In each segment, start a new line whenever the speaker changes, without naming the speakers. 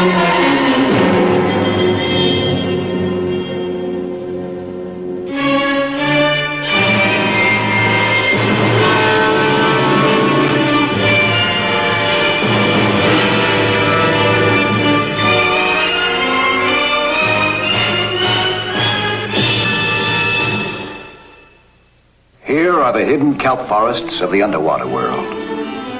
Here are the hidden kelp forests of the underwater world.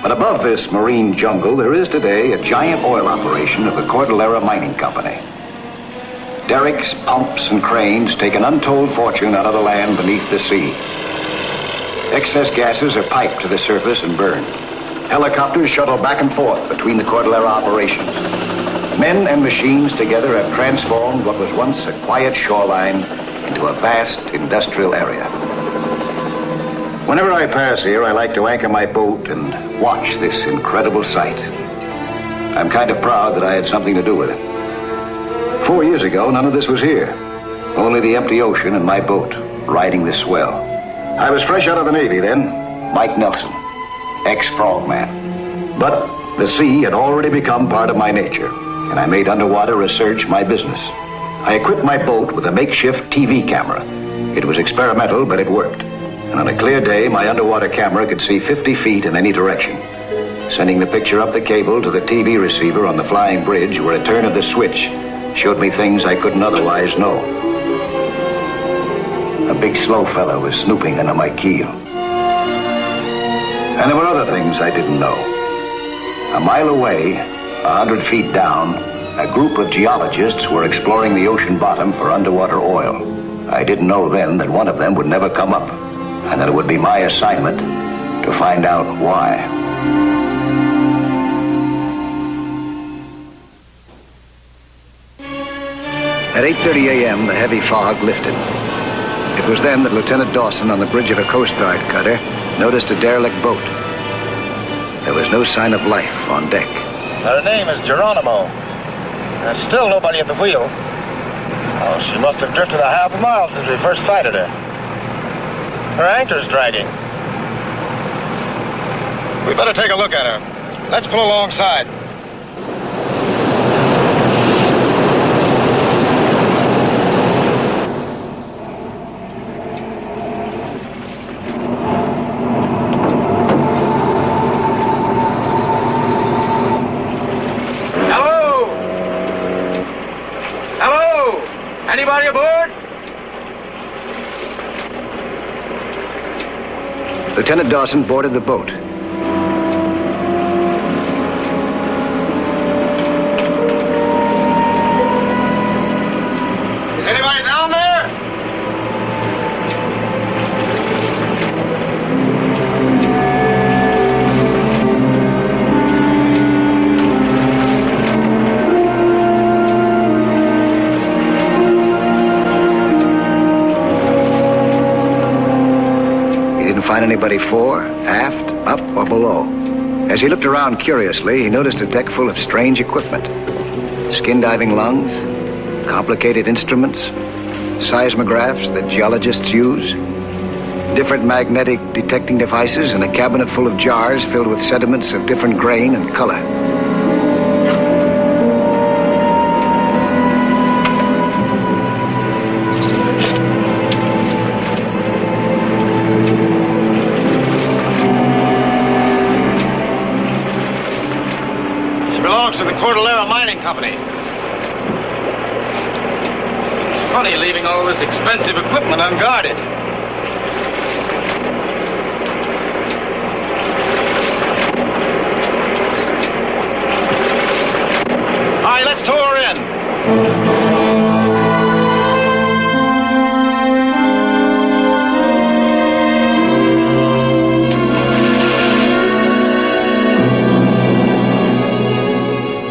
But above this marine jungle, there is today a giant oil operation of the Cordillera Mining Company. Derricks, pumps, and cranes take an untold fortune out of the land beneath the sea. Excess gases are piped to the surface and burned. Helicopters shuttle back and forth between the Cordillera operations. Men and machines together have transformed what was once a quiet shoreline into a vast industrial area. Whenever I pass here, I like to anchor my boat and watch this incredible sight. I'm kind of proud that I had something to do with it. 4 years ago, none of this was here. Only the empty ocean and my boat, riding the swell. I was fresh out of the Navy then, Mike Nelson, ex-frogman. But the sea had already become part of my nature, and I made underwater research my business. I equipped my boat with a makeshift TV camera. It was experimental, but it worked. And on a clear day, my underwater camera could see 50 feet in any direction. Sending the picture up the cable to the TV receiver on the flying bridge where a turn of the switch showed me things I couldn't otherwise know. A big slow fella was snooping under my keel. And there were other things I didn't know. A mile away, 100 feet down, a group of geologists were exploring the ocean bottom for underwater oil. I didn't know then that one of them would never come up, and that it would be my assignment to find out why. At 8:30 a.m., the heavy fog lifted. It was then that Lieutenant Dawson, on the bridge of a Coast Guard cutter, noticed a derelict boat. There was no sign of life on deck.
Her name is Geronimo. There's still nobody at the wheel. Oh, she must have drifted a half a mile since we first sighted her. Her anchor's dragging. We better take a look at her. Let's pull alongside. Hello? Hello? Anybody aboard?
Lieutenant Dawson boarded the boat.
Is anybody down there?
Find anybody fore, aft, up, or below. As he looked around curiously, he noticed a deck full of strange equipment. Skin diving lungs, complicated instruments, seismographs that geologists use, different magnetic detecting devices, and a cabinet full of jars filled with sediments of different grain and color.
To the Cordillera Mining Company. Seems funny leaving all this expensive equipment unguarded. All right, let's tow her in.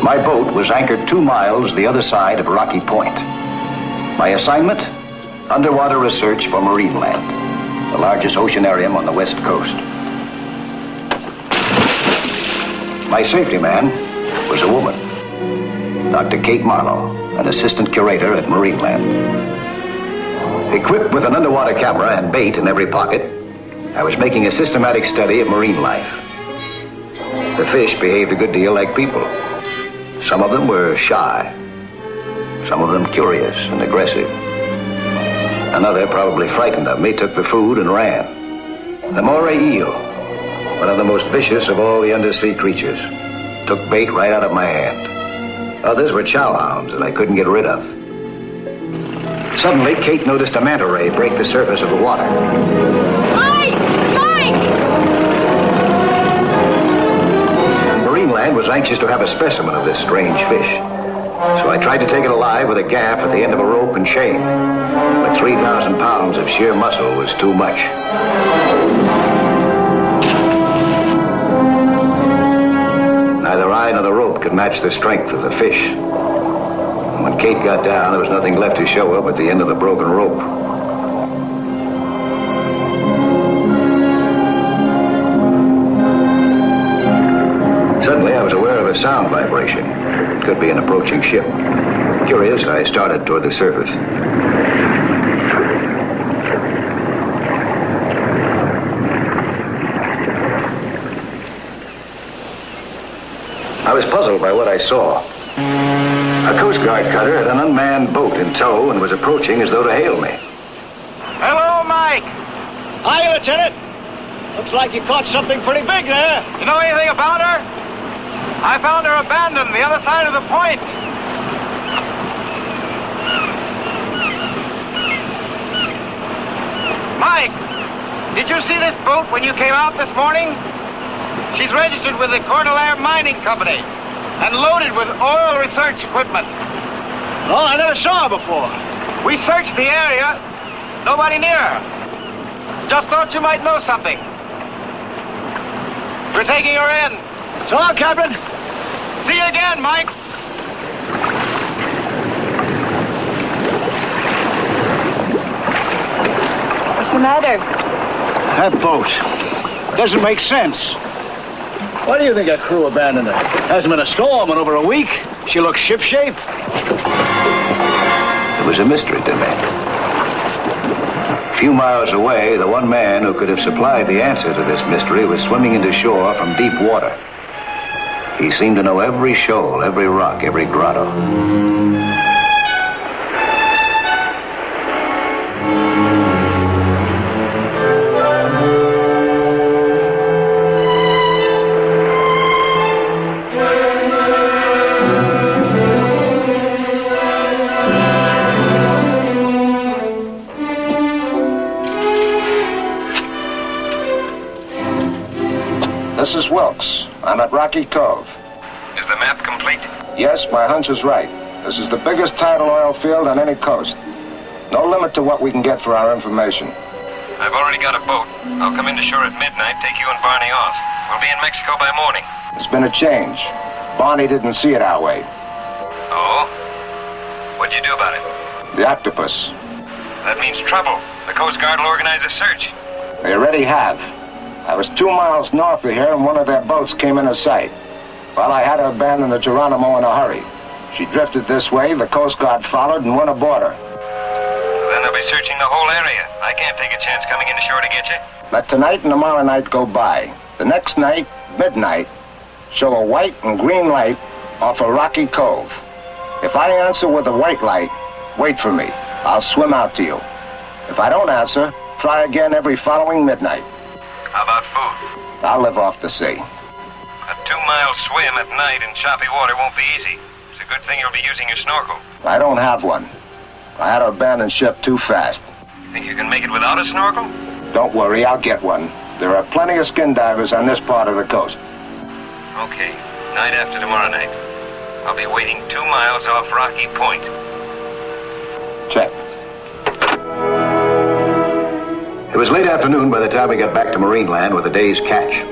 My boat was anchored 2 miles the other side of Rocky Point. My assignment? Underwater research for Marineland, the largest oceanarium on the West Coast. My safety man was a woman, Dr. Kate Marlowe, an assistant curator at Marineland. Equipped with an underwater camera and bait in every pocket, I was making a systematic study of marine life. The fish behaved a good deal like people. Some of them were shy. Some of them curious and aggressive. Another, probably frightened of me, took the food and ran. The moray eel, one of the most vicious of all the undersea creatures, took bait right out of my hand. Others were chow hounds that I couldn't get rid of. Suddenly, Kate noticed a manta ray break the surface of the water.
Mike! Mike!
Marineland was anxious to have a specimen of this strange fish. So I tried to take it alive with a gaff at the end of a rope and chain. But 3,000 pounds of sheer muscle was too much. Neither I nor the rope could match the strength of the fish. When Kate got down, there was nothing left to show her but the end of the broken rope. Suddenly, I was aware of a sound vibration. It could be an approaching ship. Curious, I started toward the surface. I was puzzled by what I saw. A Coast Guard cutter had an unmanned boat in tow and was approaching as though to hail me.
Hello, Mike.
Hi, Lieutenant. Looks like you caught something pretty big there.
You know anything about her? I found her abandoned the other side of the point. Mike, did you see this boat when you came out this morning? She's registered with the Cordillera Mining Company and loaded with oil research equipment.
No, I never saw her before.
We searched the area. Nobody near her. Just thought you might know something. We're taking her in.
So long, Captain.
See you again, Mike.
What's the matter?
That boat doesn't make sense. Why do you think that crew abandoned her? Hasn't been a storm in over a week. She looks shipshape.
It was a mystery to me. A few miles away, the one man who could have supplied the answer to this mystery was swimming into shore from deep water. He seemed to know every shoal, every rock, every grotto.
This is Wilkes. I'm at Rocky Cove.
Is the map complete?
Yes, my hunch is right. This is the biggest tidal oil field on any coast. No limit to what we can get for our information.
I've already got a boat. I'll come into shore at midnight, take you and Barney off. We'll be in Mexico by morning.
There's been a change. Barney didn't see it our way.
Oh? What'd you do about it?
The Octopus.
That means trouble. The Coast Guard will organize a search.
They already have. I was 2 miles north of here and one of their boats came into sight. Well, I had to abandon the Geronimo in a hurry. She drifted this way, the Coast Guard followed and went aboard her.
Then they'll be searching the whole area. I can't take a chance coming into shore to get you.
Let tonight and tomorrow night go by. The next night, midnight, show a white and green light off of Rocky Cove. If I answer with a white light, wait for me. I'll swim out to you. If I don't answer, try again every following midnight.
How about food?
I'll live off the sea.
A 2-mile swim at night in choppy water won't be easy. It's a good thing you'll be using your snorkel.
I don't have one. I had to abandon ship too fast.
You think you can make it without a snorkel?
Don't worry, I'll get one. There are plenty of skin divers on this part of the coast.
Okay. Night after tomorrow night. I'll be waiting 2 miles off Rocky Point.
Check.
It was late afternoon by the time we got back to Marineland with the day's catch.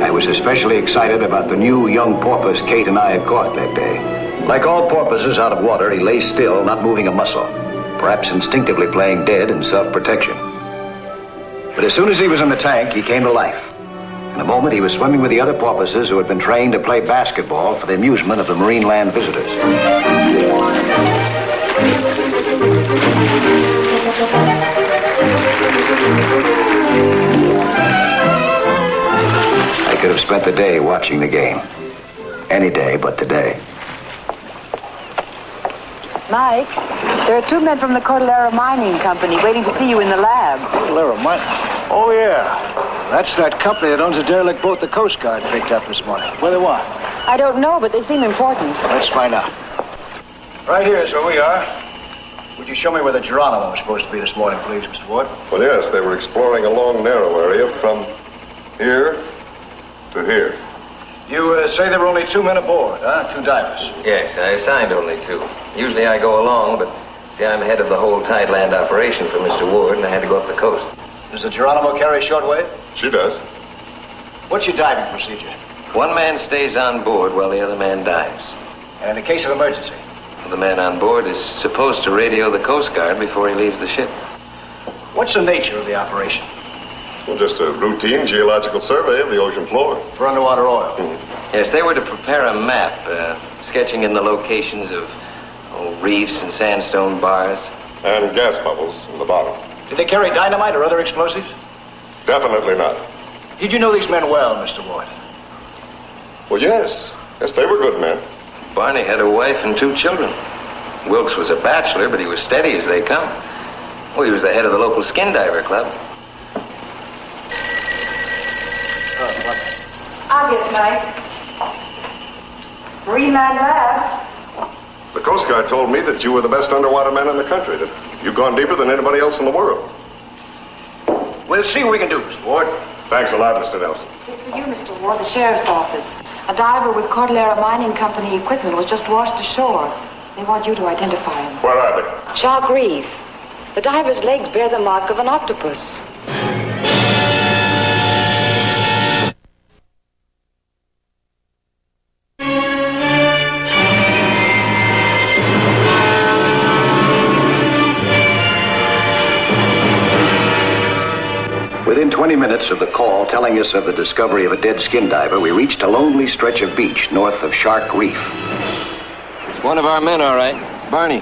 I was especially excited about the new young porpoise Kate and I had caught that day. Like all porpoises out of water, he lay still, not moving a muscle, perhaps instinctively playing dead in self-protection. But as soon as he was in the tank, he came to life. In a moment, he was swimming with the other porpoises who had been trained to play basketball for the amusement of the Marineland visitors. I could have spent the day watching the game. Any day but today.
Mike, there are two men from the Cordillera Mining Company waiting to see you in the lab.
Cordillera Mining? Oh, yeah. That's that company that owns a derelict boat the Coast Guard picked up this morning. What do they want?
I don't know, but they seem important.
Let's find out. Right here is where we are. Would you show me where the Geronimo was supposed to be this morning, please, Mr. Ward?
Well, yes, they were exploring a long, narrow area from here to here.
You say there were only two men aboard, huh? Two divers.
Yes, I assigned only two. Usually I go along, but see, I'm head of the whole tideland operation for Mr. Ward, and I had to go up the coast.
Does the Geronimo carry shortwave?
She does.
What's your diving procedure?
One man stays on board while the other man dives.
And in case of emergency?
The man on board is supposed to radio the Coast Guard before he leaves the ship.
What's the nature of the operation?
Well, just a routine geological survey of the ocean floor.
For underwater oil?
Yes, they were to prepare a map, sketching in the locations of reefs and sandstone bars.
And gas bubbles in the bottom.
Did they carry dynamite or other explosives?
Definitely not.
Did you know these men well, Mr. Ward?
Well, yes. Yes, they were good men.
Barney had a wife and two children. Wilkes was a bachelor, but he was steady as they come. Well, he was the head of the local skin diver club.
Obvious, Mike. Three-man lab.
The Coast Guard told me that you were the best underwater man in the country, that you've gone deeper than anybody else in the world.
We'll see what we can do, Mr. Ward.
Thanks a lot, Mr. Nelson.
It's for you, Mr. Ward, the sheriff's office. A diver with Cordillera Mining Company equipment was just washed ashore. They want you to identify him.
Where are they?
Shark Reef. The diver's legs bear the mark of an octopus.
Within 20 minutes of the call telling us of the discovery of a dead skin diver, we reached a lonely stretch of beach north of Shark Reef.
It's one of our men, all right. It's Barney.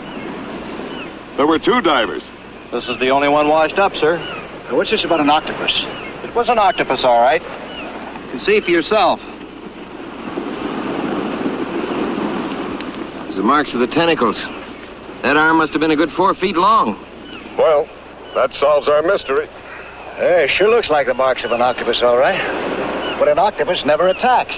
There were two divers.
This is the only one washed up, sir. What's this about an octopus?
It was an octopus, all right. You can see for yourself.
There's the marks of the tentacles. That arm must have been a good 4 feet long.
Well, that solves our mystery.
Hey, sure looks like the marks of an octopus, all right. But an octopus never attacks.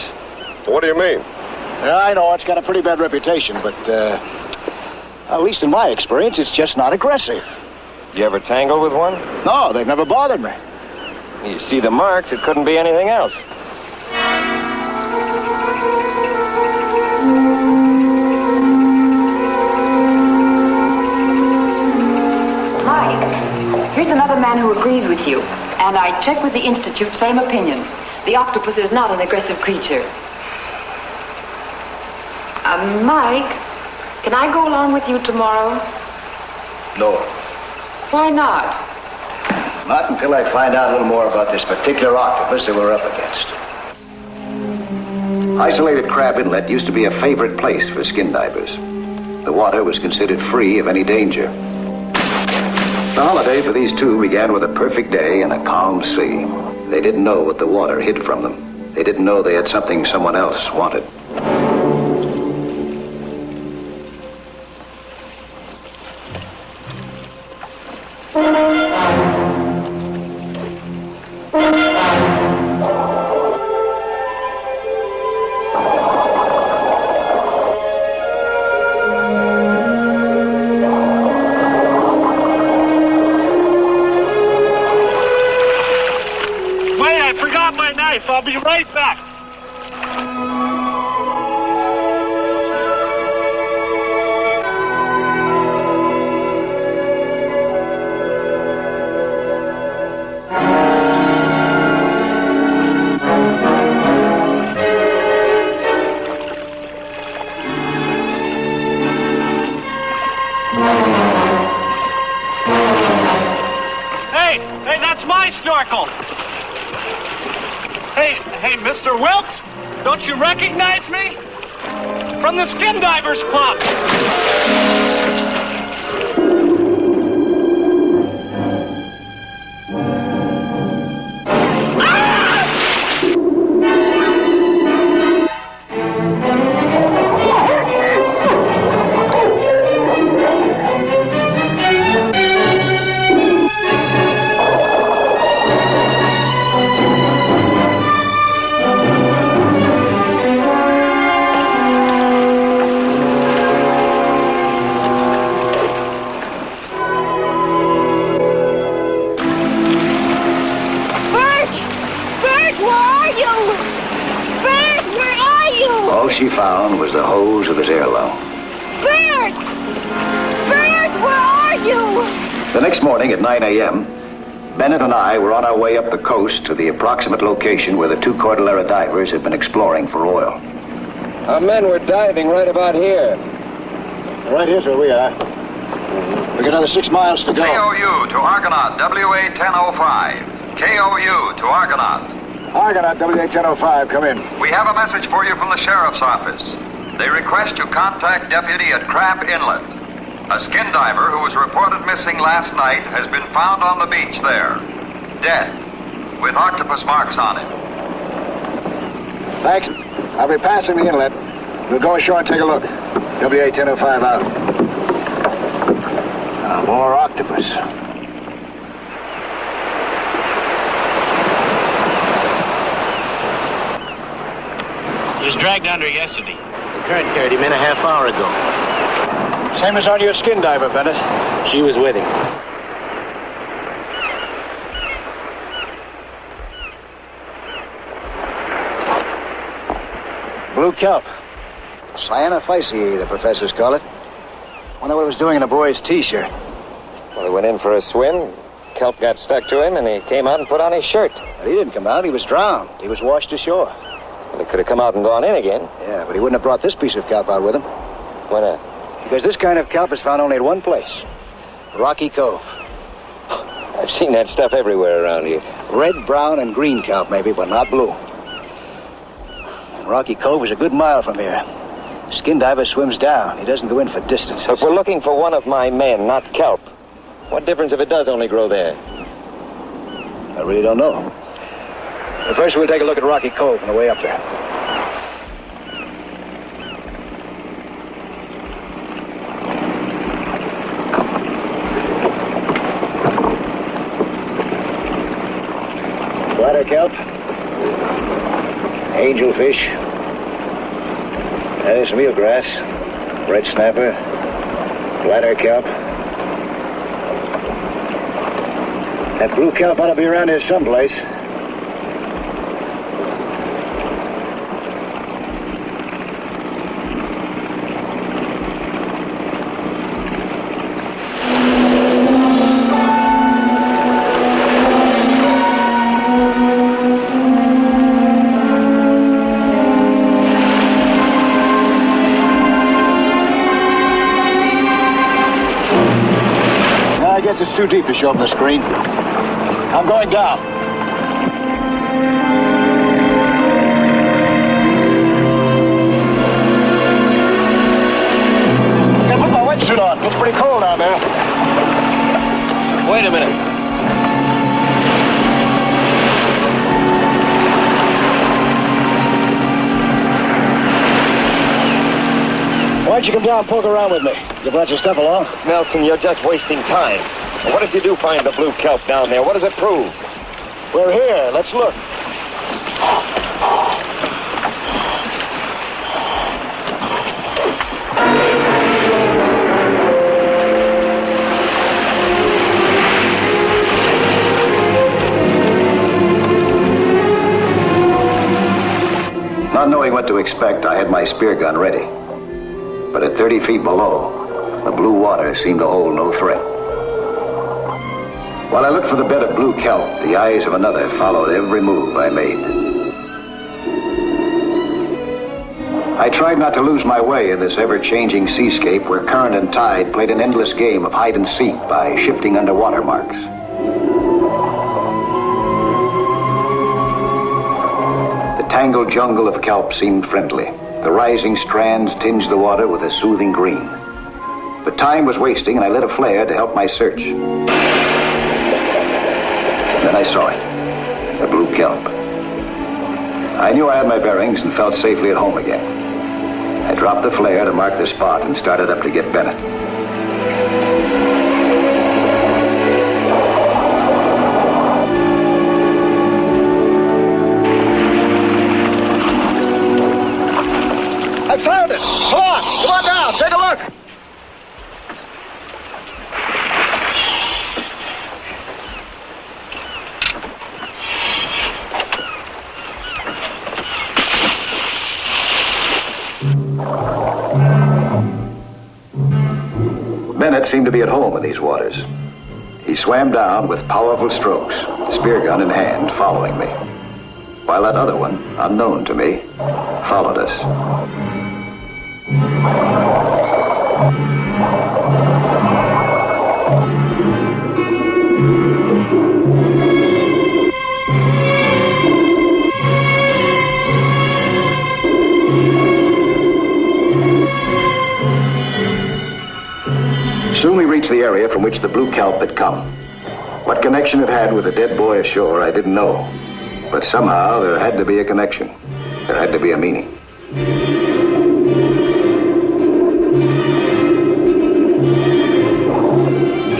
What do you mean?
Yeah, I know it's got a pretty bad reputation, but, at least in my experience, it's just not aggressive.
You ever tangle with one?
No, they've never bothered me.
You see the marks, it couldn't be anything else.
Mike, here's another man who agrees with you. And I checked with the Institute, same opinion. The octopus is not an aggressive creature. Mike, can I go along with you tomorrow?
No.
Why not?
Not until I find out a little more about this particular octopus that we're up against. Isolated Crab Inlet used to be a favorite place for skin divers. The water was considered free of any danger. The holiday for these two began with a perfect day and a calm sea. They didn't know what the water hid from them. They didn't know they had something someone else wanted.
I'll be right back. Hey, that's my snorkel. Hey, Mr. Wilkes, don't you recognize me? From the Skin Divers Club.
you? Bert, where are you?
All she found was the hose of his heirloom.
Bert! Bert, where are you?
The next morning at 9 a.m., Bennett and I were on our way up the coast to the approximate location where the two Cordillera divers had been exploring for oil.
Our men were diving right about here.
Right here's where we are. We got another 6 miles to go.
KOU to Argonaut, WA 1005. KOU to Argonaut.
Argonaut, WA 1005, come in.
We have a message for you from the sheriff's office. They request you contact Deputy at Crab Inlet. A skin diver who was reported missing last night has been found on the beach there, dead, with octopus marks on him.
Thanks. I'll be passing the inlet. We'll go ashore and take a look. WA 1005 out. More octopus.
He was dragged under yesterday.
The current carried him in a half hour ago. Same as on your skin diver, Bennett.
She was with him.
Blue kelp. Cyanophyceae, the professors call it. Wonder what it was doing in a boy's T-shirt.
Well, he went in for a swim. Kelp got stuck to him, and he came out and put on his shirt.
But he didn't come out. He was drowned. He was washed ashore.
Well, he could have come out and gone in again.
Yeah, but he wouldn't have brought this piece of kelp out with him.
Why not?
Because this kind of kelp is found only at one place. Rocky Cove.
I've seen that stuff everywhere around here.
Red, brown, and green kelp, maybe, but not blue. And Rocky Cove is a good mile from here. Skin diver swims down. He doesn't go in for distance.
If we're looking for one of my men, not kelp, what difference if it does only grow there?
I really don't know. But first, we'll take a look at Rocky Cove on the way up there. Bladder kelp, angelfish, there's mealgrass, red snapper, bladder kelp. That blue kelp ought to be around here someplace. I guess it's too deep to show up the screen. I'm going down. I gotta put my wetsuit on. It's pretty cold out there.
Wait a minute.
Why don't you come down and poke around with me? You brought your stuff along?
Nelson, you're just wasting time. What if you do find the blue kelp down there? What does it prove?
We're here. Let's look.
Not knowing what to expect, I had my spear gun ready. But at 30 feet below, the blue water seemed to hold no threat. While I looked for the bed of blue kelp, the eyes of another followed every move I made. I tried not to lose my way in this ever-changing seascape where current and tide played an endless game of hide and seek by shifting underwater marks. The tangled jungle of kelp seemed friendly. The rising strands tinged the water with a soothing green. But time was wasting, and I lit a flare to help my search. Then I saw it, the blue kelp. I knew I had my bearings and felt safely at home again. I dropped the flare to mark the spot and started up to get Bennett.
I found it! Come on down, take a look!
yet seemed to be at home in these waters. He swam down with powerful strokes, spear gun in hand, following me, while that other one, unknown to me, followed us. Soon we reached the area from which the blue kelp had come. What connection it had with the dead boy ashore, I didn't know. But somehow there had to be a connection. There had to be a meaning.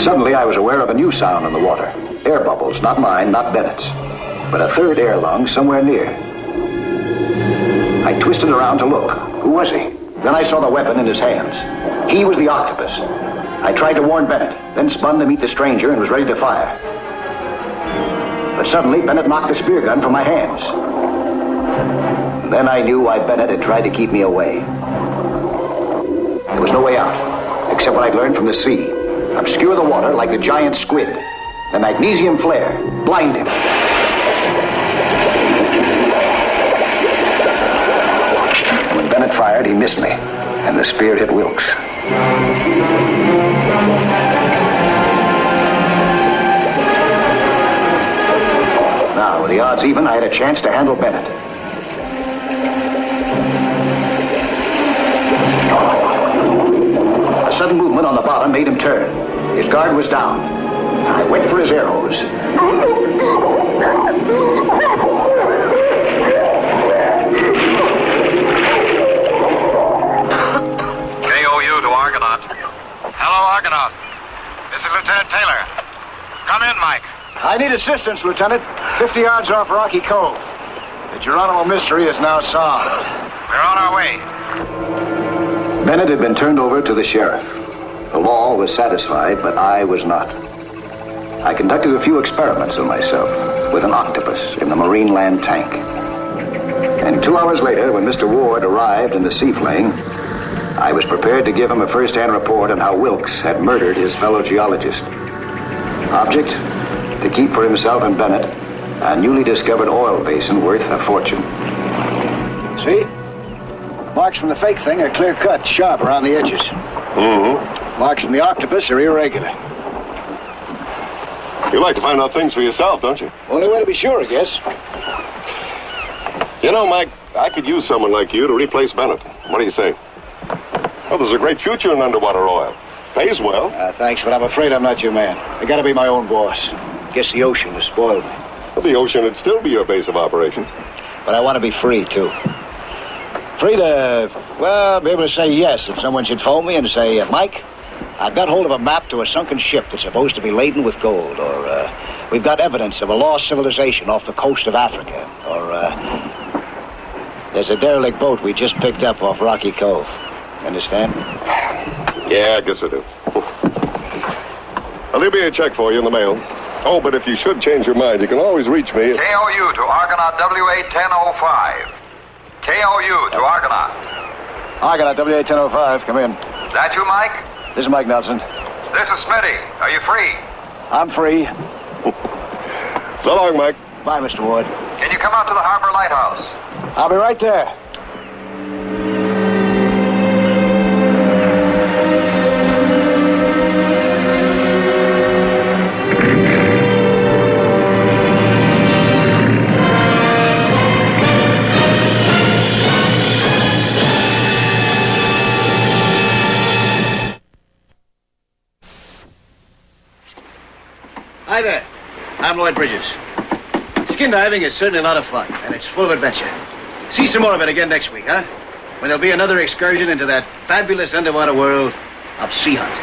Suddenly I was aware of a new sound in the water. Air bubbles, not mine, not Bennett's, but a third air lung somewhere near. I twisted around to look. Who was he? Then I saw the weapon in his hands. He was the Octopus. I tried to warn Bennett, then spun to meet the stranger and was ready to fire. But suddenly, Bennett knocked the spear gun from my hands. And then I knew why Bennett had tried to keep me away. There was no way out, except what I'd learned from the sea. Obscure the water like the giant squid. The magnesium flare. Blind him. When Bennett fired, he missed me, and the spear hit Wilkes. Now, with the odds even, I had a chance to handle Bennett. A sudden movement on the bottom made him turn. His guard was down. I went for his arrows.
KOU to Argonaut. Hello, Argonaut. This is Lieutenant Taylor. Come in, Mike.
I need assistance, Lieutenant. 50 yards off Rocky Cove. The Geronimo mystery is now solved.
We're on our way.
Bennett had been turned over to the sheriff. The law was satisfied, but I was not. I conducted a few experiments on myself with an octopus in the Marine Land tank. And 2 hours later, when Mr. Ward arrived in the seaplane, I was prepared to give him a first-hand report on how Wilkes had murdered his fellow geologist. Object? To keep for himself and Bennett a newly discovered oil basin worth a fortune.
See? Marks from the fake thing are clear-cut, sharp around the edges.
Mm-hmm.
Marks from the octopus are irregular.
You like to find out things for yourself, don't you?
Only way to be sure, I guess.
You know, Mike, I could use someone like you to replace Bennett. What do you say? Well, there's a great future in underwater oil. Pays well.
Thanks, but I'm afraid I'm not your man. I gotta be my own boss. Guess the ocean has spoiled me.
Well, the ocean would still be your base of operations.
But I want to be free, too. Free to, well, be able to say yes if someone should phone me and say, Mike, I've got hold of a map to a sunken ship that's supposed to be laden with gold, or we've got evidence of a lost civilization off the coast of Africa, or there's a derelict boat we just picked up off Rocky Cove. Understand?
Yeah, I guess I do. Well, there'll be a check for you in the mail. Oh, but if you should change your mind, you can always reach me.
KOU to Argonaut WA-1005. KOU to Argonaut.
Argonaut WA-1005, come in.
That you, Mike?
This is Mike Nelson.
This is Smitty. Are you free?
I'm free.
So long, Mike.
Bye, Mr. Ward.
Can you come out to the Harbor Lighthouse?
I'll be right there. Hi there. I'm Lloyd Bridges. Skin diving is certainly a lot of fun, and it's full of adventure. See some more of it again next week, huh? When there'll be another excursion into that fabulous underwater world of sea hunt.